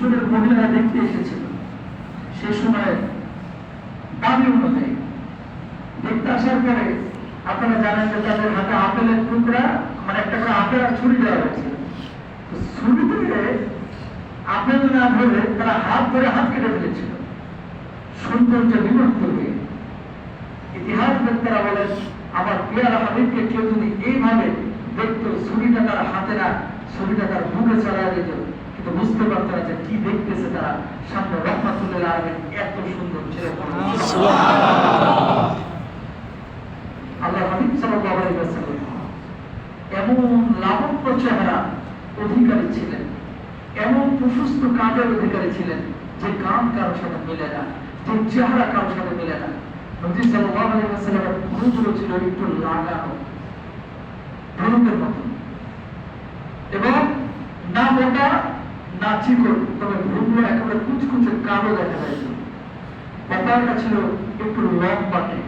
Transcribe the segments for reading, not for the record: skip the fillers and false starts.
মহিলারা দেখতে এসেছিল সে সময় দাবি অনুযায়ী দেখতে আসার পরে আপনারা জানেন যে তাদের হাতে আপেলের টুকরা মানে একটা করে আপেল আর ছুরি দেওয়া হয়েছিল। ছুরি দিয়ে আপেল না ধরে তারা হাত ধরে হাত কেটে ফেলেছিল সৌন্দর্য বিমুক্ত হয়ে। ইতিহাস ব্যক্তিরা বলেন আমার পেয়ারা হাবিবকে কেউ যদি এইভাবে দেখতো ছুরিটা তার হাতে না ছুরিটা তার মুখে চড়াই দিত, কিন্তু বুঝতে পারতো না যে কি দেখতেছে তারা। সামনে রহমাতুল্লিল আলামিন এত সুন্দর ছেলে আল্লাহ হাবিব সাল্লাল্লাহু আলাইহি ওয়াসাল্লাম এমন লাবণ্য চেহারা অধিকারী ছিলেন, এমন প্রশস্ত কাঁধের অধিকারী ছিলেন যে কান কারোর সাথে মিলে না, যে চেহারা কারোর সাথে মিলে না। নবী সাল্লাল্লাহু আলাইহি ওয়াসাল্লামের ভ্রুগুলো ছিল একটু লাগানো ধনুকের মতো, এবং না মোটা না চিকন, তবে ভ্রুগুলো একেবারে কুচকুচে কালো দেখা যাইত। কপালটা ছিল একটু লম্বাটে,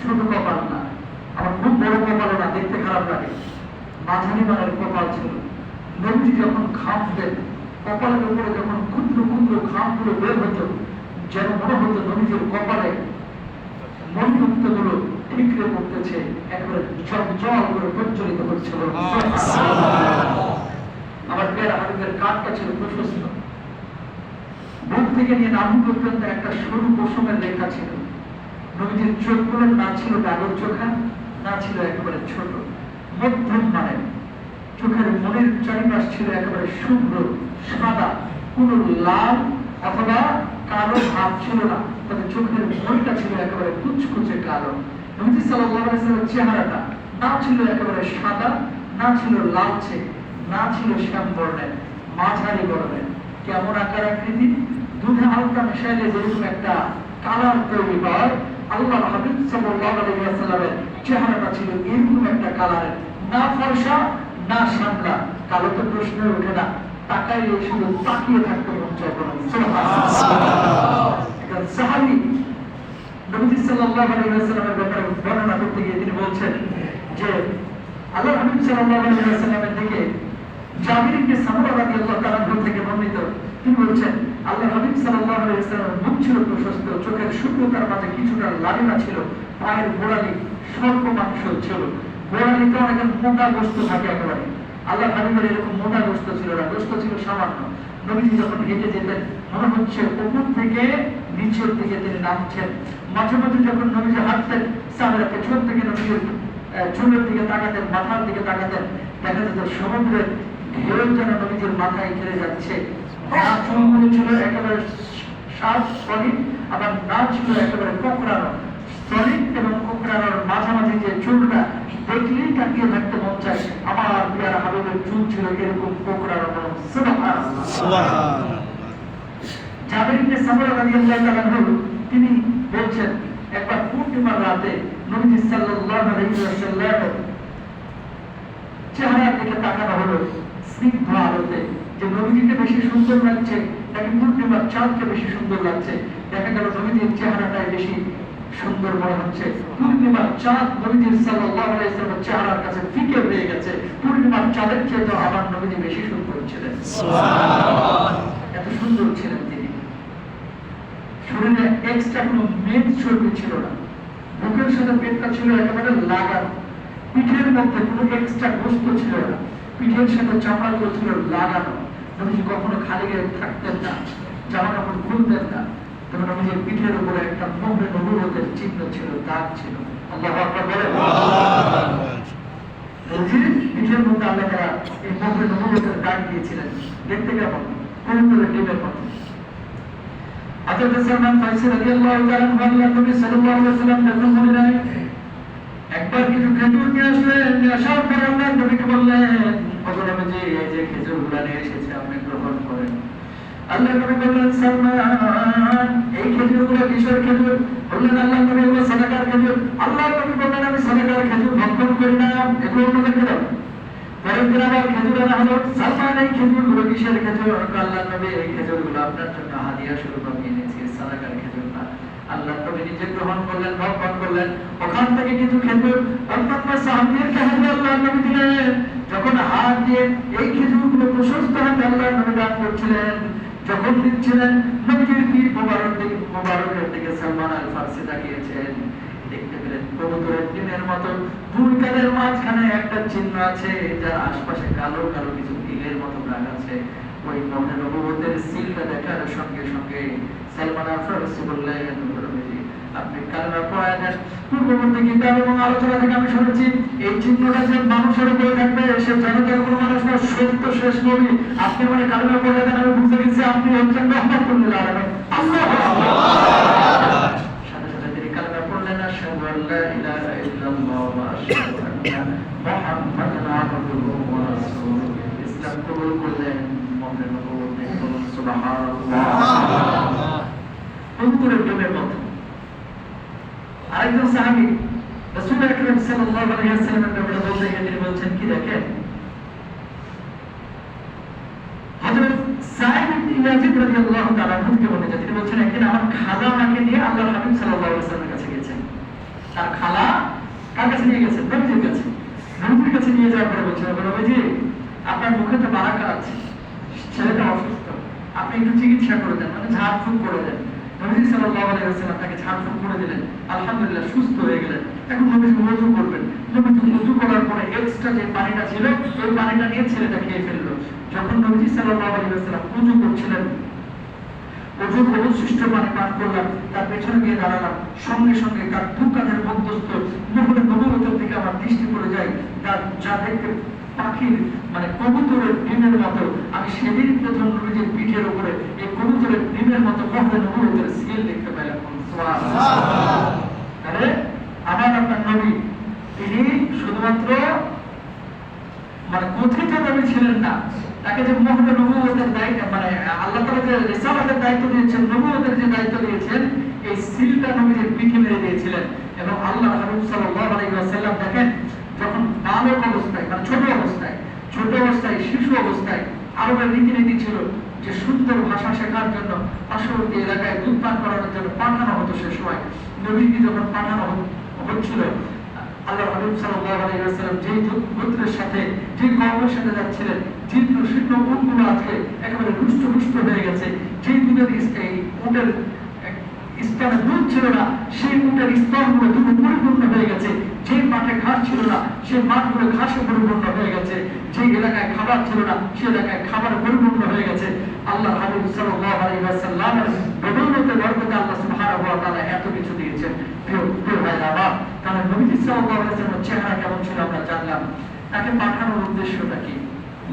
ছোট কপাল না, আমার খুব বড় কপালও না, দেখতে খারাপ লাগে, মাঝারি মানের কপাল ছিল। নবীজি যখন ঘামতেন কপালের উপরে যখন ক্ষুদ্র ক্ষুদ্র ঘামগুলো বের হতো, যেন মনে হতো নবীজির কপালে মণিমুক্ত গুলো ঠিকরে পড়তেছে, একেবারে জল করে প্রজ্বলিত হচ্ছিল। আমার পেয়ারা হাবিবের কাঠটা ছিল প্রশস্ত, বুক থেকে নিয়ে নাভি পর্যন্ত একটা সরু পশমের রেখা ছিল। নবীজির চোখগুলো না ছিল ডাগর চোখা, না ছিল একেবারে ছোট, মধ্যম মানের। চোখের মনের চারিপাশ ছিল একেবারে শুভ্র সাদা, কোন লাল অথবা কালো ভাব ছিল না, তবে চোখের মনটা ছিল একেবারে কুচকুচে কালো। নবী সাল্লাল্লাহু আলাইহি ওয়াসাল্লামের চেহারাটা না ছিল একেবারে সাদা, না ছিল লালচে, না ছিল শ্যাম বর্ণের, মাঝারি বর্ণের। কেমন আকার আকৃতি, দুধে হালকা মিশাইলে যেরকম একটা কালার তৈরি হয়, আল্লাহ হাবিব সাল্লাল্লাহু আলাইহি ওয়াসাল্লামের চেহারাটা ছিল এরকম একটা কালারের, না ফর্সা না শ্যামলা, কালো তো প্রশ্ন ওঠে না, তাকাইলে শুধু তাকিয়ে থাকতে মন চায়। সাহাবী নবী সাল্লাল্লাহু আলাইহি ওয়াসাল্লামের ব্যাপারে বর্ণনা করতে গিয়ে তিনি বলছেন যে আল্লাহ হাবিব সাল্লাল্লাহু আলাইহি ওয়াসাল্লামের দিকে জাবির ইবনে সামুরা রাদিয়াল্লাহু তাআলা থেকে বর্ণিত, তিনি বলছেন আল্লাহ হাবিব সাল্লাল্লাহু আলাইহি ওয়াসাল্লামের মুখ ছিল প্রশস্ত, চোখের শুভ্রতার মাঝে কিছুটা লালিমা ছিল, পায়ের গোড়ালি স্বল্প মাংস ছিল, গোড়ালিতে অনেক মোটা গোস্ত থাকে একেবারে। আল্লাহ হাবিবের এরকম মোটা গোস্ত ছিল না, গোস্ত ছিল সামান্য। নবীজি যখন হেঁটে যেতেন মনে হচ্ছে উপর থেকে নিচের দিকে তিনি নামছেন। মাঝে মাঝে যখন নবীজি হাঁটতেন সাহাবারা পেছন থেকে নবীজির চুলের দিকে তাকাতেন, মাথার দিকে তাকাতেন, দেখা যেত সমুদ্রের ঢেউ যেন নবীজির মাথায় ঘিরে যাচ্ছে। না চুলগুলো ছিল একেবারে সাত সলিড, আবার না ছিল একেবারে কোঁকড়ানো। সলিড এবং কোঁকড়ানোর মাঝামাঝি যে চুলটা দেখলেই তাকিয়ে থাকতে মন চায়। আমার পেয়ারা হাবিবের চুল ছিল এরকম কোঁকড়ানো। সুবহানাল্লাহ। জাবির ইবনে সামুরা রাদিয়াল্লাহু তাআলা তিনি বলছেন একবার পূর্ণিমার রাতে নবী সাল্লাল্লাহু আলাইহি ওয়াসাল্লামের চেহারার দিকে তাকানো হলো স্নিগ্ধ আলোতে, যে নবীজিকে বেশি সুন্দর লাগছে নাকি পূর্ণিমার চাঁদকে বেশি সুন্দর লাগছে। দেখা গেল নবীজির চেহারাটাই বেশি সুন্দর মনে হচ্ছে। পূর্ণিমার চাঁদ নবীজি সাল্লাল্লাহু আলাইহি ওয়াসাল্লামের চেহারার কাছে ফিকে হয়ে গেছে। পূর্ণিমার চাঁদের চেয়ে তো আমার নবীজি বেশি সুন্দর ছিলেন। সুবহানাল্লাহ, এত সুন্দর ছিলেন তিনি। শরীরে এক্সট্রা কোনো মেদ চর্বি ছিল না, বুকের সাথে পেটটা ছিল একেবারে লাগানো, পিঠের মধ্যে কোনো এক্সট্রা গোস্ত ছিল না, পিঠের সাথে চামড়াগুলো ছিল লাগানো। নবীজি কখনো খালি গায়ে থাকতেন না, জামা কাপড় খুলতেন না, তবে নবীজির পিঠের উপরে একটা মোহরে নবুয়তের চিহ্ন ছিল, দাগ ছিল। আল্লাহু আকবার বলেন। নবীজির পিঠের মধ্যে আল্লাহ তাআলা এই মোহরে নবুয়তের দাগ দিয়েছিলেন। দেখতে কেমন? কবুতরের ডিমের মতো। হযরত সালমান ফারসি রাদিয়াল্লাহু তাআলা আনহু নবী সাল্লাল্লাহু আলাইহি ওয়াসাল্লাম যখন মদিনায় একবার কিছু খেজুর নিয়ে আসলেন, আসার পর আল্লাহ নবীকে বললেন, ওগো নবীজি এই যে খেজুরগুলো নিয়ে এসেছে আপনি গ্রহণ করেন। আল্লাহ নবী বললেন, সালমান এই খেজুরগুলো কিসের খেজুর? বললেন আল্লাহ নবী এগুলো সাদাকার খেজুর। আল্লাহ নবী বললেন আমি সাদাকার খেজুর ভক্ষণ করি না, এগুলো অন্যদেরকে দাও। পরের দিন আবার খেজুর আনা হলো। সালমান এই খেজুরগুলো কিসের খেজুর? আল্লাহ নবী এই খেজুরগুলো আপনার জন্য হাদিয়া স্বরূপ আমি এনেছি, সাদাকার খেজুর না। আল্লাহ নবী নিজে গ্রহণ করলেন, ভক্ষণ করলেন। ওখান থেকে কিছু খেজুর অন্যান্য সাহাবীদেরকে হাতে আল্লাহ নবী দিলেন। যখন হাত দিয়ে এই খেজুরগুলো প্রশস্ত হাতে আল্লাহ নবী দান করছিলেন, যখন দিচ্ছিলেন নবীজির পীর মোবারকের দিকে সালমান আল ফারসি তাকিয়েছেন, দেখতে পেলেন কবুতরের ডিমের মতো দুই কানের মাঝখানে একটা চিহ্ন আছে, যার আশপাশে কালো কালো কিছু তিলের মতো দাগ আছে। ওই মনে নবুয়তের সিলটা দেখার সঙ্গে সঙ্গে সালমান আল ফারসি বললেন, আপনি কালেমা পড়ে দেন। পূর্ববর্তী কিতাব এবং আলোচনা থেকে আমি শুনেছি এই চিহ্নটা যে মানুষের উপরে থাকবে সে জনতার কোনো মানুষ না, সত্য শেষ নবী। আপনি মানে কালেমা পড়ে দেন, আমি বুঝতে গেছি আপনি হচ্ছেন রহমতুল্লিল আলামিন। সাথে সাথে তিনি কালেমা পড়লেন, আশহাদু আল্লা ইলাহা ইল্লাল্লাহ ওয়া আশহাদু আন্না মুহাম্মাদান আবদুহু ওয়া রাসূলুহু। ইসলাম কবুল করলেন, মুমিন নবুয়ত বলুন সুবহানাল্লাহ। কবুতরের ডিমের মতো। আরেকজন সাহাবী রাসূল আকরাম সাল্লাল্লাহু আলাইহি ওয়াসাল্লামের ব্যাপারে বলতে গিয়ে তিনি বলছেন কি দেখেন, হযরত সাঈদ ইবনে ইয়াজিদ রাদিয়াল্লাহু তাআলা আনহুকে বলে যে তিনি বলছেন একদিন আমার খালা আমাকে নিয়ে আল্লাহর হাবিব সাল্লাল্লাহু আলাইহি ওয়াসাল্লামের কাছে গেছেন। তার খালা কার কাছে নিয়ে গেছেন? নবীজির কাছে। নবীজির কাছে নিয়ে যাওয়ার পরে বলছেন, নবীজি আপনার মুখে তো বারাকা আছে, ছেলেটা অসুস্থ, আপনি একটু চিকিৎসা করে দেন, মানে ঝাড়ফুঁক করে দেন। নবী সাল্লাল্লাহু আলাইহি ওয়াসাল্লাম তাকে ঝাড়ফুঁক করে দিলেন, আলহামদুলিল্লাহ সুস্থ হয়ে গেলেন। এখন নবীজি ওযু করবেন, নবীজি ওযু করার পরে এক্সট্রা যে পানিটা ছিল ওই পানিটা নিয়ে ছেলেটা খেয়ে ফেললো। যখন নবী সাল্লাল্লাহু আলাইহি ওয়াসাল্লাম ওযু করছিলেন, ওযুর অবশিষ্ট পানি পান করলাম, তার পেছনে গিয়ে দাঁড়ালাম, সঙ্গে সঙ্গে তার দু কাঁধের মধ্যস্থ মুহূর্তে নবুয়তের দিকে আমার দৃষ্টি পড়ে যায়, যা দেখতে পাখির মানে কবুতরের ডিমের মতো। আমি সেদিন প্রথম নবীজির পিঠের উপরে এই কবুতরের ডিমের মতো মহলে নবুয়তের সিল দেখতে পেলাম। সুবহানাল্লাহ। আরে আমার আপনার নবী তিনি শুধুমাত্র মানে কথিত নবী ছিলেন না, তাকে যে মহলে নবুয়তের দায়িত্ব মানে আল্লাহ তাআলা যে রিসালাতের দায়িত্ব দিয়েছেন, নবুয়তের যে দায়িত্ব দিয়েছেন, এই সিলটা নবীজির পিঠে মেরে দিয়েছিলেন। এবং আল্লাহর হাবিব সাল্লাল্লাহু আলাইহি ওয়াসাল্লাম দেখেন যখন বালক অবস্থায় মানে ছোট অবস্থায় শিশু অবস্থায় আরবের রীতিনীতি ছিল যে সুন্দর ভাষা শেখার জন্য পার্শ্ববর্তী এলাকায় দুধ পান করানোর জন্য পাঠানো হতো। সে সময় নবীকে যখন পাঠানো হচ্ছিল, আল্লাহ হাবিব সাল্লাল্লাহু আলাইহি ওয়াসাল্লাম যেই গোত্রের সাথে যে কওমের সাথে যাচ্ছিলেন, জীর্ণ শীর্ণ উটগুলো আজকে একেবারে রুষ্ট হয়ে গেছে, যেই দুধের এই উটের স্তরে দুধ ছিল না সেই উটের স্তরগুলো দুধে পরিপূর্ণ হয়ে গেছে, যে মাঠে ঘাস ছিল না সেই মাঠগুলো ঘাসে পরিপূর্ণ হয়ে গেছে, যে এলাকায় খাবার ছিল না সেই এলাকায় খাবার পরিপূর্ণ হয়ে গেছে। আল্লাহ হাবিব সাল্লাল্লাহু আলাইহি ওয়াসাল্লামের বদৌলতে বরকতে আল্লাহ সুবহানাহু ওয়া তাআলা এত কিছু দিয়েছেন। প্রিয় ভাইরা আমার, তাহলে নবী সাল্লাল্লাহু আলাইহি ওয়াসাল্লামের চেহারা কেমন ছিল আমরা জানলাম। তাকে পাঠানোর উদ্দেশ্যটা কি?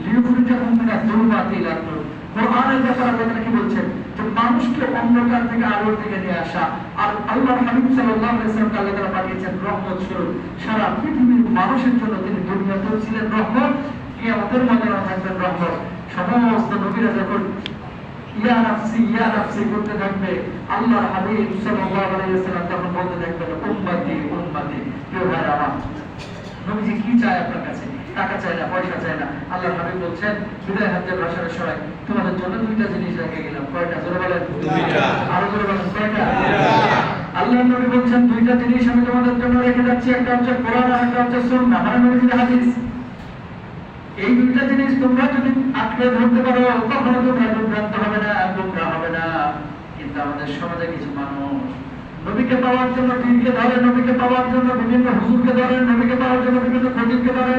লিউখরিজাহুম মিনাদ যুলমাতি ইলান নূর। কোরআনের ব্যাপারে আল্লাহ কি বলছেন? যে মানুষকে অন্ধকার থেকে আলোর দিকে নিয়ে আসা। আর আল্লাহর হাবিব সাল্লাল্লাহু আলাইহি ওয়াসাল্লামকে আল্লাহ তাআলা পাঠিয়েছেন রহমত স্বরূপ। সারা পৃথিবীর মানুষের জন্য তিনি দুনিয়াতেও ছিলেন রহমত, কিয়ামতের ময়দানেও থাকবেন রহমত। সমস্ত নবীরা যখন ইয়া নাফসি করতে থাকবে, আল্লাহর হাবিব সাল্লাল্লাহু আলাইহি ওয়াসাল্লাম তখন বলতে থাকবেন উম্মতি উম্মতি। কেউ ভাইরা আমার, নবীজি কি চায় আপনার কাছে? টাকা চায় না, পয়সা চায় না। আল্লাহর হাবিব বলছেন বিদায় হজ্জের ভাষণের সময় তোমাদের জন্য দুইটা জিনিস রেখে গেলাম। কয়টা? জোরে বলেন। দুইটা। আরো জোরে বলেন। কয়টা? আল্লাহর নবী বলছেন দুইটা জিনিস আমি তোমাদের জন্য রেখে যাচ্ছি, একটা হচ্ছে কোরআন আর একটা হচ্ছে সুন্নাহ, মানে নবীজির হাদিস। এই দুইটা জিনিস তোমরা যদি আঁকড়ে ধরতে পারো কখনো তোমরা বিভ্রান্ত হবে না, গোমরা হবে না। কিন্তু আমাদের সমাজে কিছু মানুষ নবীকে পাওয়ার জন্য পীরকে ধরে, নবীকে পাওয়ার জন্য বিভিন্ন হুজুরকে ধরে, নবীকে পাওয়ার জন্য বিভিন্ন খতিবকে ধরে।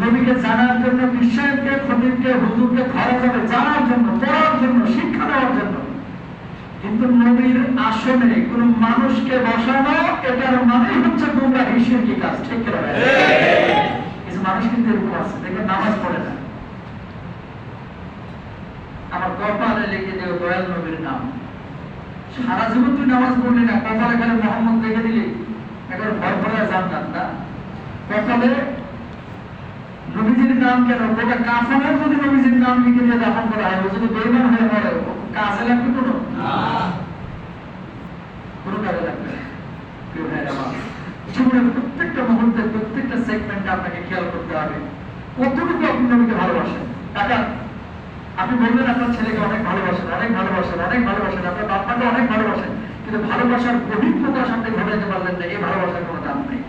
নবীকে জানার জন্য বিশ্বাসকে, খতিবকে, হুজুরকে ধরা যাবে জানার জন্য, পড়ার জন্য, শিক্ষা দেওয়ার জন্য। কিন্তু নবীর আসনে কোন মানুষকে বসানো, এটার মানে হচ্ছে তোমরা হিসেব কি কাজ। ঠিক করে কিছু মানুষ কিন্তু এরকম আছে, দেখে নামাজ পড়ে না, আমার কপালে লিখে দিও দয়াল নবীর নাম। সারা জীবন তুই নামাজ পড়লি না, কপালে খালি মোহাম্মদ লিখে দিলি, একবার ভয় ভরে জান্নাত না। কপালে নবীজির নাম কেন? গোটা কাফনের যদি নবীজির নাম লিখে দিয়ে দাফন করা হয়, ও যদি বেঈমান হয়ে মরে, কাজে লাগবে কোনো? কোনো কাজে লাগবে না। প্রিয় ভাইরা আমার, জীবনের প্রত্যেকটা মুহূর্তে প্রত্যেকটা সেগমেন্টে আপনাকে খেয়াল করতে হবে কতটুকু আপনি নবীকে ভালোবাসেন। টাকা আপনি বলবেন আপনার ছেলেকে অনেক ভালোবাসেন, অনেক ভালোবাসেন, অনেক ভালোবাসেন, আপনার বাপ্পাকে অনেক ভালোবাসেন, কিন্তু ভালোবাসার বহিঃপ্রকাশ আপনি ঘটাইতে পারলেন না, এই ভালোবাসার কোনো দাম নেই।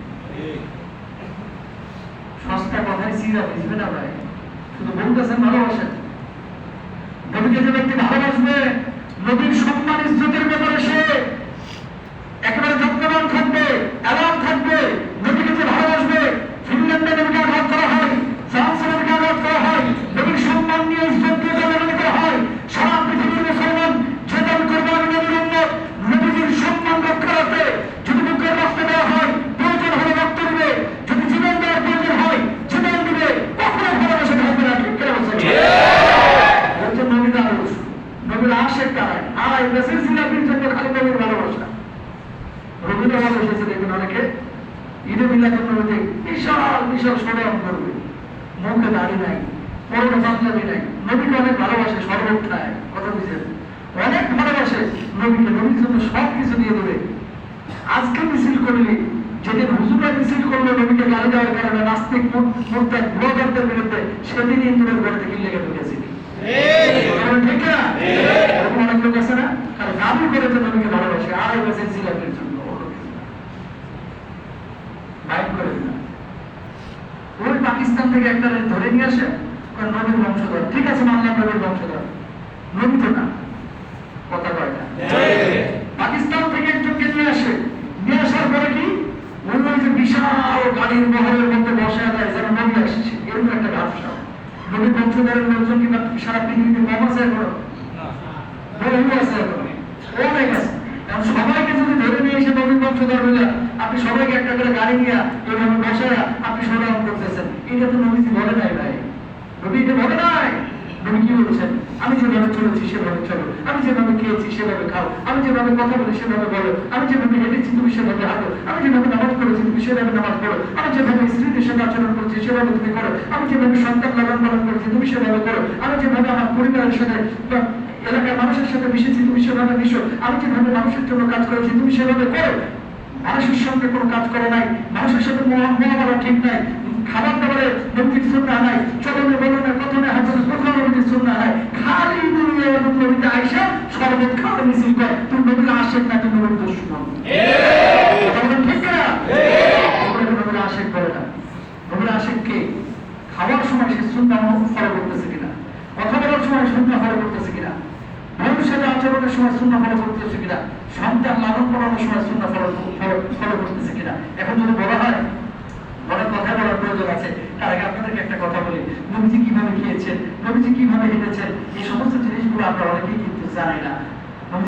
সস্তা কথায় সিরা বুঝবে না ভাই, শুধু বলতেছেন ভালোবাসেন। নবীকে নবীকে যে ব্যক্তি ভালোবাসবে, নবীর সম্মান ইজ্জতের ব্যাপারে সে একেবারে যত্নবান থাকবে, অ্যালার্ট থাকবে। নবীকে যে ভালোবাসবে, ফিনল্যান্ডে নবীকে আঘাত করা হয়, ফ্রান্সে নবীকে আঘাত করা হয়, নবীর সম্মান নিয়ে ইজ্জত দিয়ে গালাগালি করা হয়। সারা পৃথিবীর মুসলমান যে দাবি করবে আমি নবীর উম্মত, নবীর সম্মান রক্ষা রাখতে যদি বুকের রক্ত দেওয়া হয়, প্রয়োজন হলে রক্ত দিবে, যদি জীবন দেওয়ার প্রয়োজন হয় জীবন দিবে, কখনো ভালোবাসা থাকবে না। ঠিক কেন বলছেন? বলছে নবীর আদর্শ, নবীর আশেক কারায় আর মেসেজ জিলাপির জন্য খালি নবীর ভালোবাসা। রবীন্দ্র ভালোবেসেছে দেখবেন অনেকে ঈদে মিলাদুন নবীতে বিশাল বিশাল সংগ্রাম করবে, মুখে দাড়ি নাই, পরনে পাঞ্জাবি নাই, নবীকে অনেক ভালোবাসে, সর্বত্রায় কথা বুঝেন, অনেক ভালোবাসে নবীকে, নবীর জন্য সব কিছু দিয়ে দেবে। আজকে মিছিল করলে, যেদিন হুজুরা মিছিল করলো নবীকে গালি দেওয়ার কারণে নাস্তিক মুরতাদ ব্লগারদের বিরুদ্ধে, সেদিনই ইন্দুরের ঘরে থেকে লেগে ঢুকেছি। ঠিক না? এরকম অনেক লোক আছে না, আর দাবি করে যে নবীকে ভালোবাসে, আর বছর জিলাপির জন্য বাইক করে দিল। ওই পাকিস্তান থেকে একটা ধরে নিয়ে আসে, নবীর বংশধর। ঠিক আছে, মানলাম নবীর বংশধর, নবী তো না, কথা কয় না। পাকিস্তান থেকে একজনকে নিয়ে আসে, নিয়ে আসার পরে কি ওই যে বিশাল গাড়ির মহলের মধ্যে বসায় দেয় যেন নবী আসছে, এরকম একটা ব্যবসা। নবীর বংশধরের লোকজন কিংবা সারা পৃথিবীতে কম আছে এখনো, বহু আছে এখনো, অনেক আছে। সবাইকে যদি ধরে নিয়ে এসে নবীর বংশধর হইলে আপনি সবাইকে একটা করে গাড়ি নিয়ে এইভাবে বসায় আপনি সংগ্রাম করতেছেন, এটা তো নবীজি বলে নাই ভাই, নবী এটা বলে নাই। নবী কি বলছেন? আমি যেভাবে চলেছি সেভাবে চলো, আমি যেভাবে খেয়েছি সেভাবে খাও, আমি যেভাবে কথা বলি সেভাবে বলো, আমি যেভাবে হেঁটেছি তুমি সেভাবে হাঁটো, আমি যেভাবে নামাজ পড়েছি তুমি সেভাবে নামাজ পড়ো, আমি যেভাবে স্ত্রীদের সাথে আচরণ করছি সেভাবে তুমি করো, আমি যেভাবে সন্তান লালন পালন করছি তুমি সেভাবে করো, আমি যেভাবে আমার পরিবারের সাথে এলাকার মানুষের সাথে মিশেছি তুমি সেভাবে মিশো, আমি যেভাবে মানুষের জন্য কাজ করেছি তুমি সেভাবে করো। মানুষের সঙ্গে কোনো কাজ করে নাই, মানুষের সাথে মহামারা ঠিক নাই, খাবার দাবারে নবীর সুন্নাহ নাই, চলনে বলনে কথনে হাজারে কোথাও নবীর সুন্নাহ নাই, খালি দুনিয়া এবং নবীতে আইসা শরবত খাওয়া মিছিল করে। তুমি নবীর আশেক না, তুমি নবীর দুশমন। ঠিক না? নবীর আশেক করে না। নবীর আশেক কে? খাওয়ার সময় সে সুন্নাহ ফলো করতেছে কিনা, কথা বলার সময় সুন্নাহ ফলো করতেছে কিনা, ভবিষ্যতে আচরণের সময় সুন্নাহ ফলো করতেছে কিনা, সন্তান লালন পালনের সময় সুন্নাহ ফলো করতেছে কিনা। এখন যদি বলা হয় অনেক কথা বলার প্রয়োজন আছে, তার আগে আপনাদেরকে একটা কথা বলি, নবীজি কিভাবে খেয়েছেন, নবীজি কিভাবে হেঁটেছেন, এই সমস্ত জিনিসগুলো আমরা অনেকেই কিন্তু জানি না।